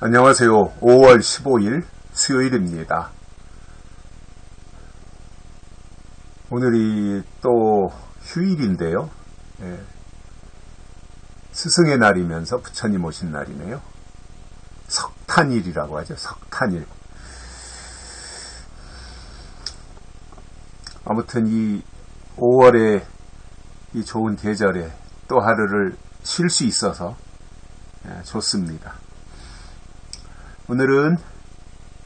안녕하세요. 5월 15일 수요일입니다. 오늘이 또 휴일인데요. 스승의 날이면서 부처님 오신 날이네요. 석탄일이라고 하죠. 석탄일. 아무튼 이 5월의 이 좋은 계절에 또 하루를 쉴 수 있어서 좋습니다. 오늘은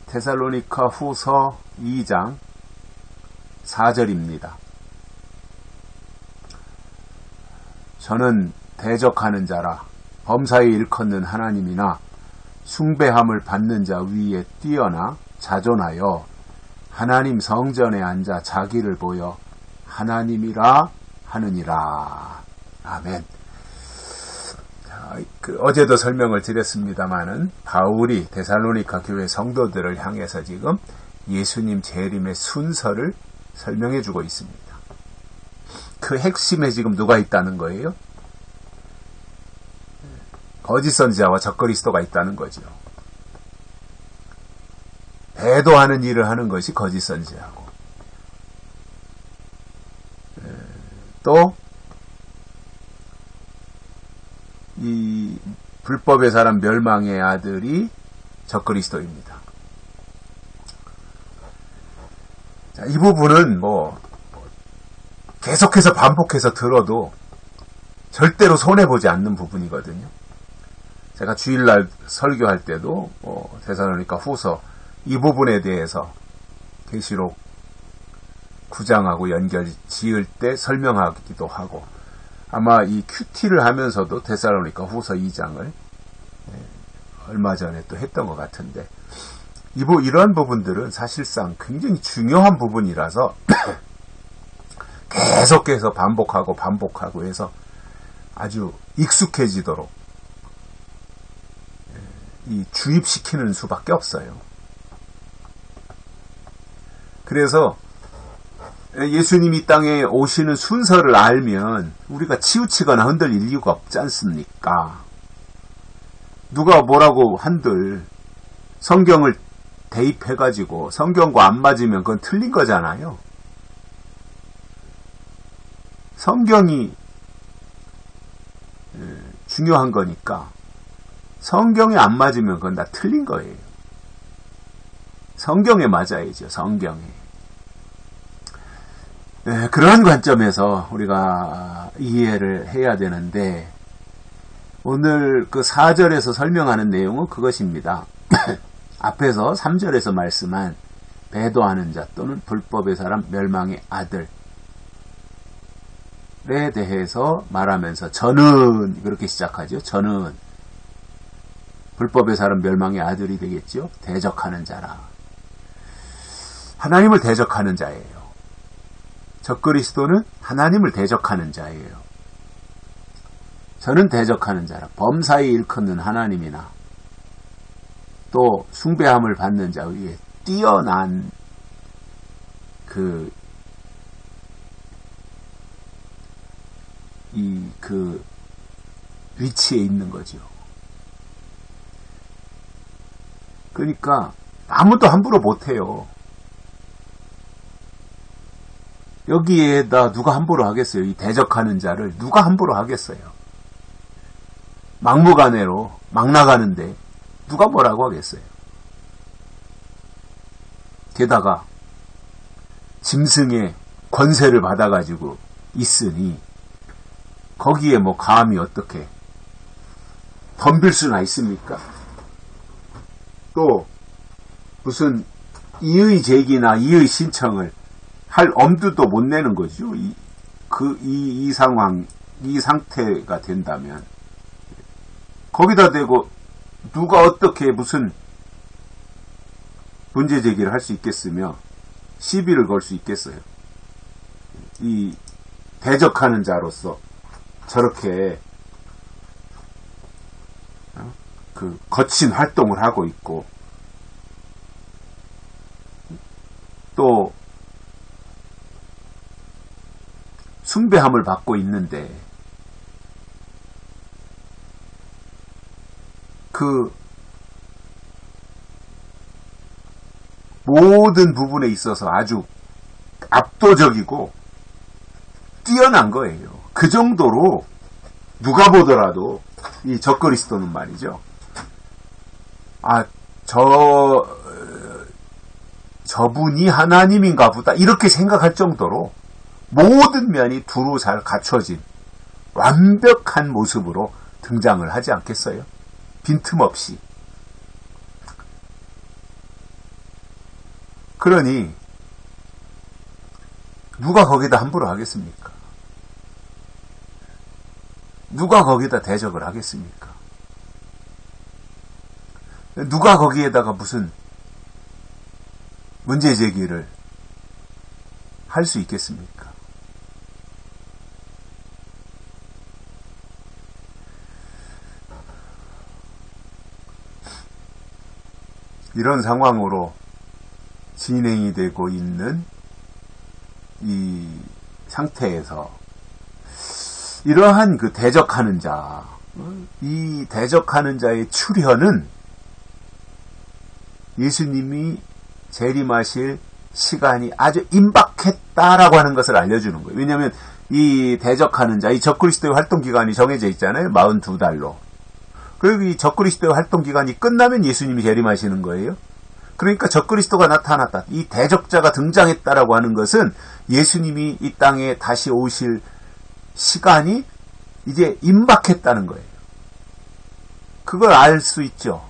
데살로니가 후서 2장 4절입니다. 저는 대적하는 자라 범사에 일컫는 하나님이나 숭배함을 받는 자 위에 뛰어나 자존하여 하나님 성전에 앉아 자기를 보여 하나님이라 하느니라. 아멘. 어제도 설명을 드렸습니다마는 바울이 데살로니가 교회 성도들을 향해서 지금 예수님 재림의 순서를 설명해 주고 있습니다. 그 핵심에 지금 누가 있다는 거예요? 거짓 선지자와 적그리스도가 있다는 거죠. 배도하는 일을 하는 것이 거짓 선지자고, 또 이 불법의 사람 멸망의 아들이 적그리스도입니다. 자, 이 부분은 계속해서 반복해서 들어도 절대로 손해보지 않는 부분이거든요. 제가 주일날 설교할 때도 데살로니가 후서 이 부분에 대해서 계시록 9장하고 연결 지을 때 설명하기도 하고, 아마 이 큐티를 하면서도 데살로니가 후서 2장을 얼마 전에 또 했던 것 같은데, 이러한 부분들은 사실상 굉장히 중요한 부분이라서 계속해서 반복하고 해서 아주 익숙해지도록 이 주입시키는 수밖에 없어요. 그래서 예수님이 이 땅에 오시는 순서를 알면 우리가 치우치거나 흔들릴 이유가 없지 않습니까? 누가 뭐라고 한들 성경을 대입해가지고 성경과 안 맞으면 그건 틀린 거잖아요. 성경이 중요한 거니까 성경에 안 맞으면 그건 다 틀린 거예요. 성경에 맞아야죠. 성경에. 그러한 관점에서 우리가 이해를 해야 되는데, 오늘 그 4절에서 설명하는 내용은 그것입니다. 앞에서 3절에서 말씀한 배도하는 자 또는 불법의 사람 멸망의 아들에 대해서 말하면서 저는 그렇게 시작하죠. 저는 불법의 사람 멸망의 아들이 되겠죠. 대적하는 자라. 하나님을 대적하는 자예요. 적그리스도는 하나님을 대적하는 자예요. 저는 대적하는 자라 범사에 일컫는 하나님이나 또 숭배함을 받는 자 위에 뛰어난 그 위치에 있는 거죠. 그러니까 아무도 함부로 못해요. 여기에다 누가 함부로 하겠어요? 이 대적하는 자를 누가 함부로 하겠어요? 막무가내로 막 나가는데 누가 뭐라고 하겠어요? 게다가 짐승의 권세를 받아가지고 있으니 거기에 감히 어떻게 덤빌 수나 있습니까? 또 무슨 이의 제기나 이의 신청을 할 엄두도 못 내는 거죠. 이 상황, 이 상태가 된다면. 거기다 대고 누가 어떻게 무슨 문제 제기를 할 수 있겠으며 시비를 걸 수 있겠어요. 이 대적하는 자로서 저렇게 거친 활동을 하고 있고, 또 숭배함을 받고 있는데 그 모든 부분에 있어서 아주 압도적이고 뛰어난 거예요. 그 정도로 누가 보더라도 이 적그리스도는 말이죠. 저분이 하나님인가 보다 이렇게 생각할 정도로 모든 면이 두루 잘 갖춰진 완벽한 모습으로 등장을 하지 않겠어요? 빈틈없이. 그러니 누가 거기다 함부로 하겠습니까? 누가 거기다 대적을 하겠습니까? 누가 거기에다가 무슨 문제 제기를 할 수 있겠습니까? 이런 상황으로 진행이 되고 있는 이 상태에서 이러한 그 대적하는 자, 이 대적하는 자의 출현은 예수님이 재림하실 시간이 아주 임박했다라고 하는 것을 알려주는 거예요. 왜냐하면 이 대적하는 자, 이 적그리스도의 활동 기간이 정해져 있잖아요. 42달로. 그리고 이 적그리스도의 활동 기간이 끝나면 예수님이 재림하시는 거예요. 그러니까 적그리스도가 나타났다. 이 대적자가 등장했다라고 하는 것은 예수님이 이 땅에 다시 오실 시간이 이제 임박했다는 거예요. 그걸 알 수 있죠.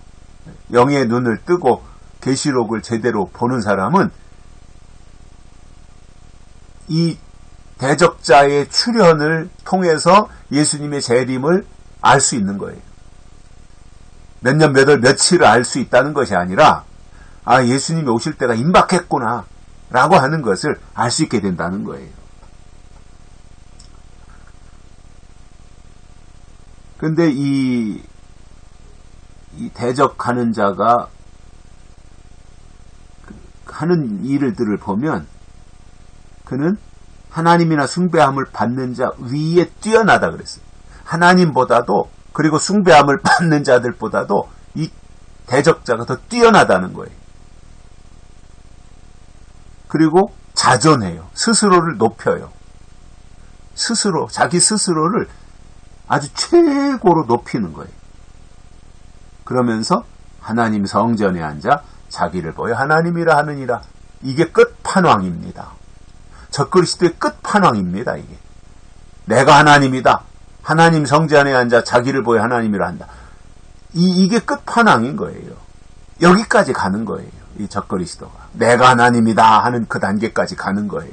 영의 눈을 뜨고 계시록을 제대로 보는 사람은 이 대적자의 출현을 통해서 예수님의 재림을 알 수 있는 거예요. 몇 년, 몇 월, 며칠을 알 수 있다는 것이 아니라 예수님이 오실 때가 임박했구나 라고 하는 것을 알 수 있게 된다는 거예요. 근데 이 대적하는 자가 하는 일들을 보면 그는 하나님이나 숭배함을 받는 자 위에 뛰어나다 그랬어요. 하나님보다도 그리고 숭배함을 받는 자들보다도 이 대적자가 더 뛰어나다는 거예요. 그리고 자존해요. 스스로를 높여요. 자기 스스로를 아주 최고로 높이는 거예요. 그러면서 하나님 성전에 앉아 자기를 보여 하나님이라 하느니라. 이게 끝판왕입니다. 적그리스도의 끝판왕입니다. 이게. 내가 하나님이다. 하나님 성전에 앉아 자기를 보여 하나님이라 한다. 이게 끝판왕인 거예요. 여기까지 가는 거예요. 이 적그리스도가. 내가 하나님이다 하는 그 단계까지 가는 거예요.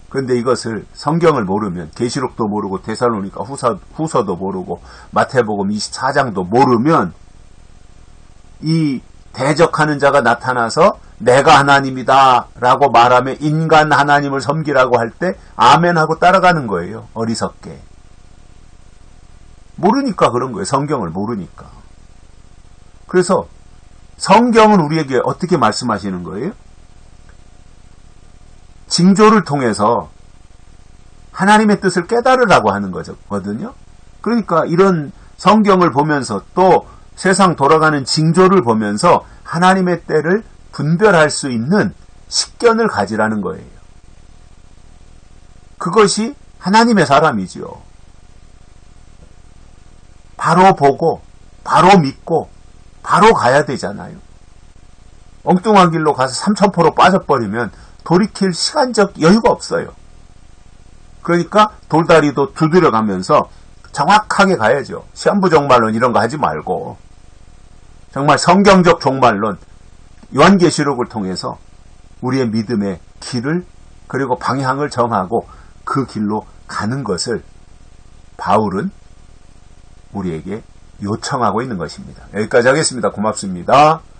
그런데 이것을 성경을 모르면 계시록도 모르고 데살로니가 후서도 모르고 마태복음 24장도 모르면 이 대적하는 자가 나타나서 내가 하나님이다 라고 말하며 인간 하나님을 섬기라고 할 때 아멘 하고 따라가는 거예요. 어리석게. 모르니까 그런 거예요. 성경을 모르니까. 그래서 성경은 우리에게 어떻게 말씀하시는 거예요? 징조를 통해서 하나님의 뜻을 깨달으라고 하는 거거든요. 그러니까 이런 성경을 보면서 또 세상 돌아가는 징조를 보면서 하나님의 때를 분별할 수 있는 식견을 가지라는 거예요. 그것이 하나님의 사람이지요. 바로 보고 바로 믿고 바로 가야 되잖아요. 엉뚱한 길로 가서 삼천포로 빠져버리면 돌이킬 시간적 여유가 없어요. 그러니까 돌다리도 두드려가면서 정확하게 가야죠. 시한부 종말론 이런 거 하지 말고 정말 성경적 종말론 요한계시록을 통해서 우리의 믿음의 길을 그리고 방향을 정하고 그 길로 가는 것을 바울은 우리에게 요청하고 있는 것입니다. 여기까지 하겠습니다. 고맙습니다.